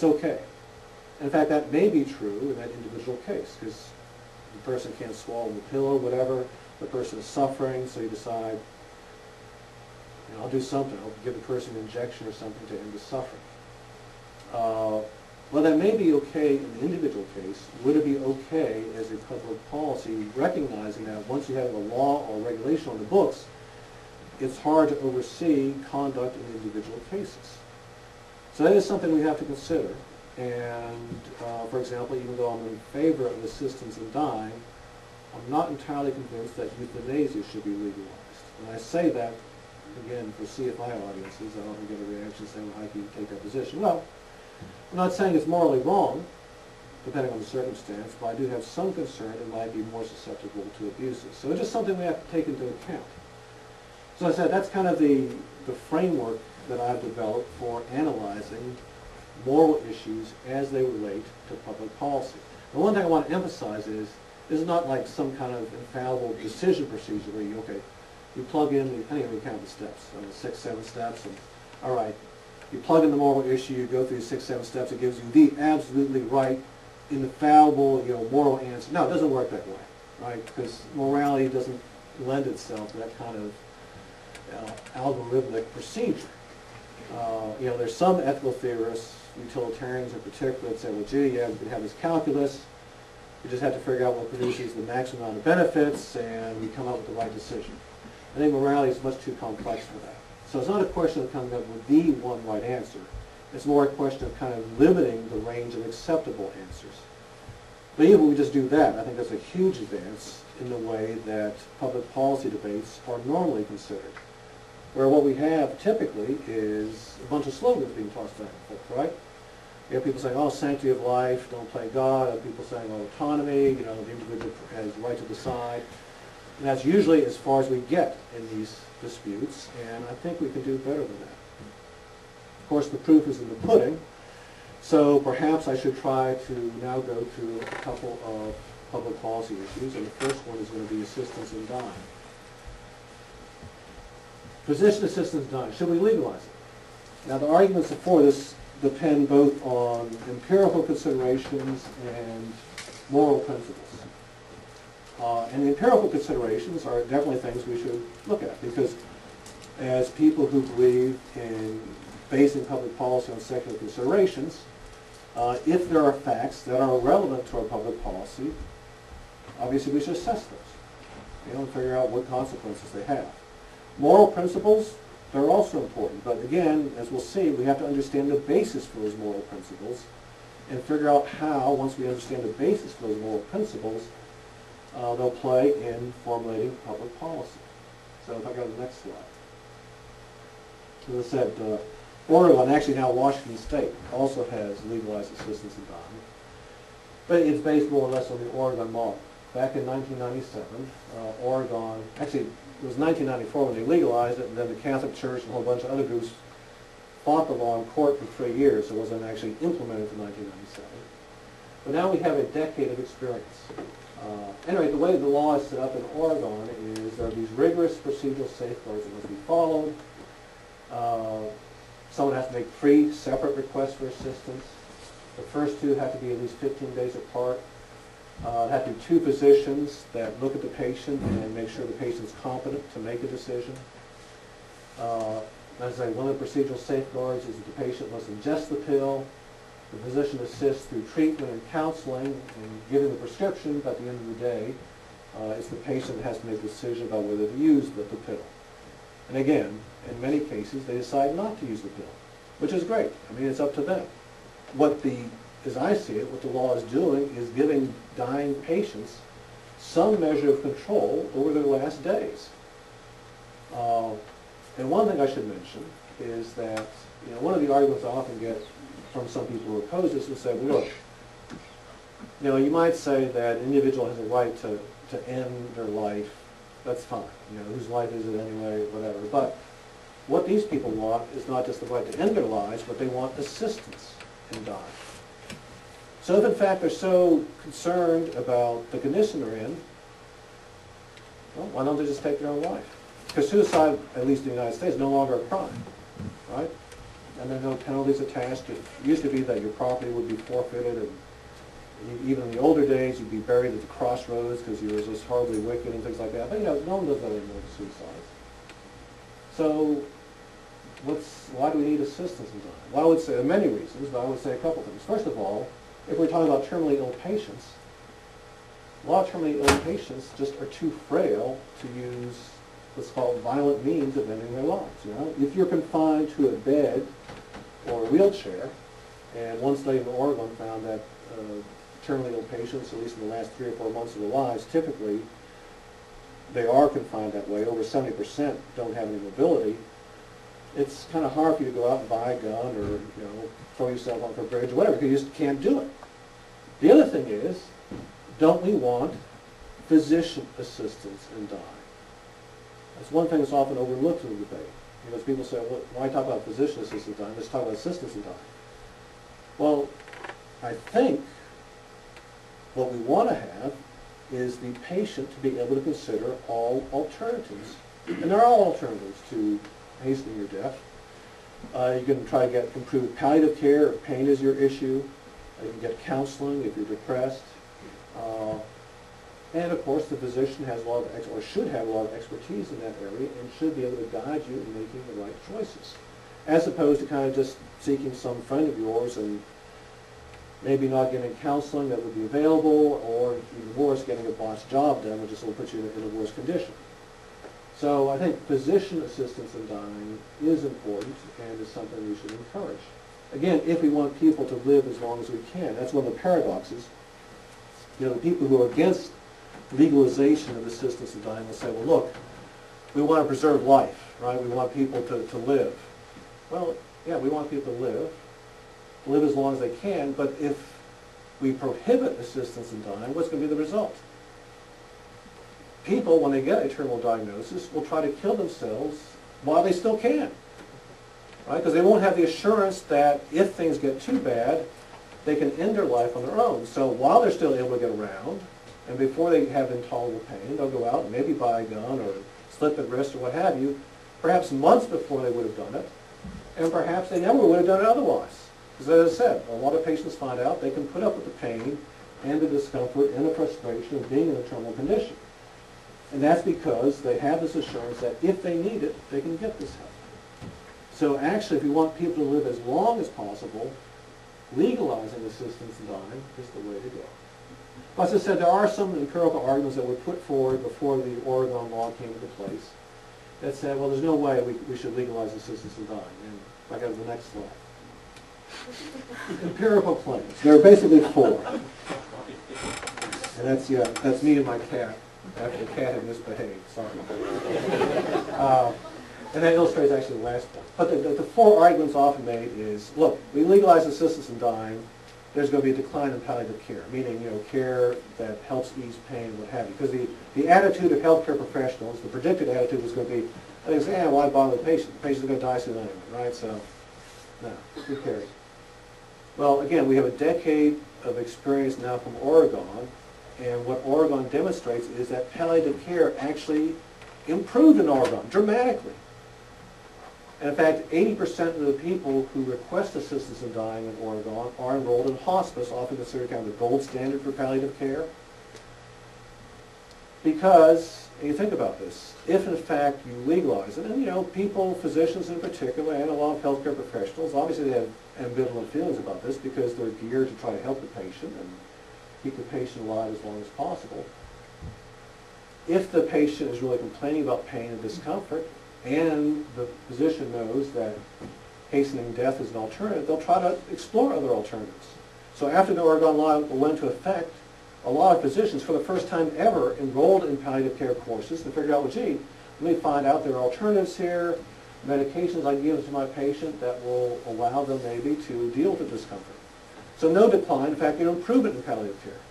it's okay. In fact, that may be true in that individual case, because the person can't swallow the pill or whatever, the person is suffering, so you decide, you know, I'll do something, I'll give the person an injection or something to end the suffering. Well, that may be okay in the individual case. Would it be okay as a public policy, recognizing that once you have a law or regulation on the books, it's hard to oversee conduct in individual cases? So that is something we have to consider. And, for example, even though I'm in favor of assistance in dying, I'm not entirely convinced that euthanasia should be legalized. And I say that, again, for CFI audiences. I don't get a reaction saying, well, how can you take that position? Well, I'm not saying it's morally wrong, depending on the circumstance, but I do have some concern it might be more susceptible to abuses. So it's just something we have to take into account. So I said that's kind of the framework that I've developed for analyzing moral issues as they relate to public policy. The one thing I want to emphasize is this is not like some kind of infallible decision procedure where you, okay, you plug in, I think we count the steps, the 6, 7 steps, and all right, you plug in the moral issue, you go through 6, 7 steps, it gives you the absolutely right, infallible, moral answer. No, it doesn't work that way, right? Because morality doesn't lend itself to that kind of algorithmic procedure. There's some ethical theorists, utilitarians in particular, that say, well, gee, yeah, we could have this calculus, we just have to figure out what produces the maximum amount of benefits, and we come up with the right decision. I think morality is much too complex for that. So it's not a question of coming up with the one right answer. It's more a question of kind of limiting the range of acceptable answers. But even if we just do that, I think that's a huge advance in the way that public policy debates are normally considered. Where what we have typically is a bunch of slogans being tossed back and forth, right? You have people saying, oh, sanctity of life, don't play God. Other people saying, oh, autonomy, the individual has the right to decide. And that's usually as far as we get in these disputes, and I think we can do better than that. Of course, the proof is in the pudding, so perhaps I should try to now go through a couple of public policy issues, and the first one is going to be assistance in dying. Physician assistance in dying, should we legalize it? Now, the arguments for this depend both on empirical considerations and moral principles. And the empirical considerations are definitely things we should look at, because as people who believe in basing public policy on secular considerations, if there are facts that are relevant to our public policy, obviously we should assess those, and figure out what consequences they have. Moral principles, they're also important, but again, as we'll see, we have to understand the basis for those moral principles and figure out how, once we understand the basis for those moral principles, they'll play in formulating public policy. So if I go to the next slide. As I said, Oregon, actually now Washington State, also has legalized assistance in dying. But it's based more or less on the Oregon model. Back in 1997, Oregon, actually it was 1994 when they legalized it, and then the Catholic Church and a whole bunch of other groups fought the law in court for 3 years, so it wasn't actually implemented until 1997. But now we have a decade of experience. Anyway, the way the law is set up in Oregon is there are these rigorous procedural safeguards that must be followed. Someone has to make 3 separate requests for assistance. The first 2 have to be at least 15 days apart. There have to be 2 physicians that look at the patient and make sure the patient's competent to make a decision. As I say, one of the procedural safeguards is that the patient must ingest the pill. The physician assists through treatment and counseling and giving the prescription, but at the end of the day, it's the patient that has to make a decision about whether to use the pill. And again, in many cases, they decide not to use the pill, which is great. I mean, it's up to them. As I see it, what the law is doing is giving dying patients some measure of control over their last days. And one thing I should mention is that, one of the arguments I often get from some people who oppose this will say, well, look, you might say that an individual has a right to end their life. That's fine. Whose life is it anyway, whatever. But what these people want is not just the right to end their lives, but they want assistance in dying. So if in fact they're so concerned about the condition they're in, well, why don't they just take their own life? Because suicide, at least in the United States, is no longer a crime, right? and there are no penalties attached. It used to be that your property would be forfeited, and even in the older days, you'd be buried at the crossroads because you were just horribly wicked and things like that. But no one does that anymore with suicides. So, why do we need assistance in dying? Well, I would say there are many reasons, but I would say a couple things. First of all, if we're talking about terminally ill patients, a lot of terminally ill patients just are too frail to use what's called violent means of ending their lives. If you're confined to a bed or a wheelchair, and one study in Oregon found that terminally ill patients, at least in the last 3 or 4 months of their lives, typically they are confined that way. Over 70% don't have any mobility. It's kind of hard for you to go out and buy a gun or throw yourself off a bridge or whatever, because you just can't do it. The other thing is, don't we want physician assistance in dying? That's one thing that's often overlooked in the debate. Because people say, well, why talk about physician assistance in dying? Let's talk about assistance in dying. Well, I think what we want to have is the patient to be able to consider all alternatives. And there are alternatives to hastening your death. You can try to get improved palliative care if pain is your issue. You can get counseling if you're depressed. And of course, the physician has a lot of, or should have a lot of expertise in that area and should be able to guide you in making the right choices, as opposed to kind of just seeking some friend of yours and maybe not getting counseling that would be available, or even worse, getting a botched job done, which just will put you in a worse condition. So I think physician assistance in dying is important and is something we should encourage. Again, if we want people to live as long as we can. That's one of the paradoxes. The people who are against legalization of assistance in dying will say, well, look, we want to preserve life, right? We want people to live. Well, yeah, we want people to live as long as they can, but if we prohibit assistance in dying, what's going to be the result? People, when they get a terminal diagnosis, will try to kill themselves while they still can, right? Because they won't have the assurance that if things get too bad, they can end their life on their own. So while they're still able to get around, and before they have intolerable pain, they'll go out and maybe buy a gun or slip at wrist or what have you, perhaps months before they would have done it, and perhaps they never would have done it otherwise. Because as I said, a lot of patients find out they can put up with the pain and the discomfort and the frustration of being in a terminal condition. And that's because they have this assurance that if they need it, they can get this help. So actually, if you want people to live as long as possible, legalizing assistance in dying is the way to go. As I said, there are some empirical arguments that were put forward before the Oregon law came into place that said, well, there's no way we should legalize assistance in dying. And if I go to the next slide. Empirical claims. There are basically 4. And that's me and my cat, after the cat had misbehaved. Sorry. And that illustrates actually the last one. But the 4 arguments often made is, look, we legalize assistance in dying, there's going to be a decline in palliative care, meaning care that helps ease pain and what have you. Because the attitude of healthcare professionals, the predicted attitude was going to be, they say, why bother the patient? The patient's going to die soon anyway, right? So, no, who cares? Well, again, we have a decade of experience now from Oregon, and what Oregon demonstrates is that palliative care actually improved in Oregon dramatically. And in fact, 80% of the people who request assistance in dying in Oregon are enrolled in hospice, often considered kind of the gold standard for palliative care. Because, and you think about this, if in fact you legalize it, and people, physicians in particular, and a lot of healthcare professionals, obviously they have ambivalent feelings about this because they're geared to try to help the patient and keep the patient alive as long as possible. If the patient is really complaining about pain and discomfort, and the physician knows that hastening death is an alternative, they'll try to explore other alternatives. So after the Oregon law went into effect, a lot of physicians, for the first time ever, enrolled in palliative care courses and figured out, well, gee, let me find out there are alternatives here, medications I can give to my patient that will allow them maybe to deal with the discomfort. So no decline, in fact, improvement in palliative care.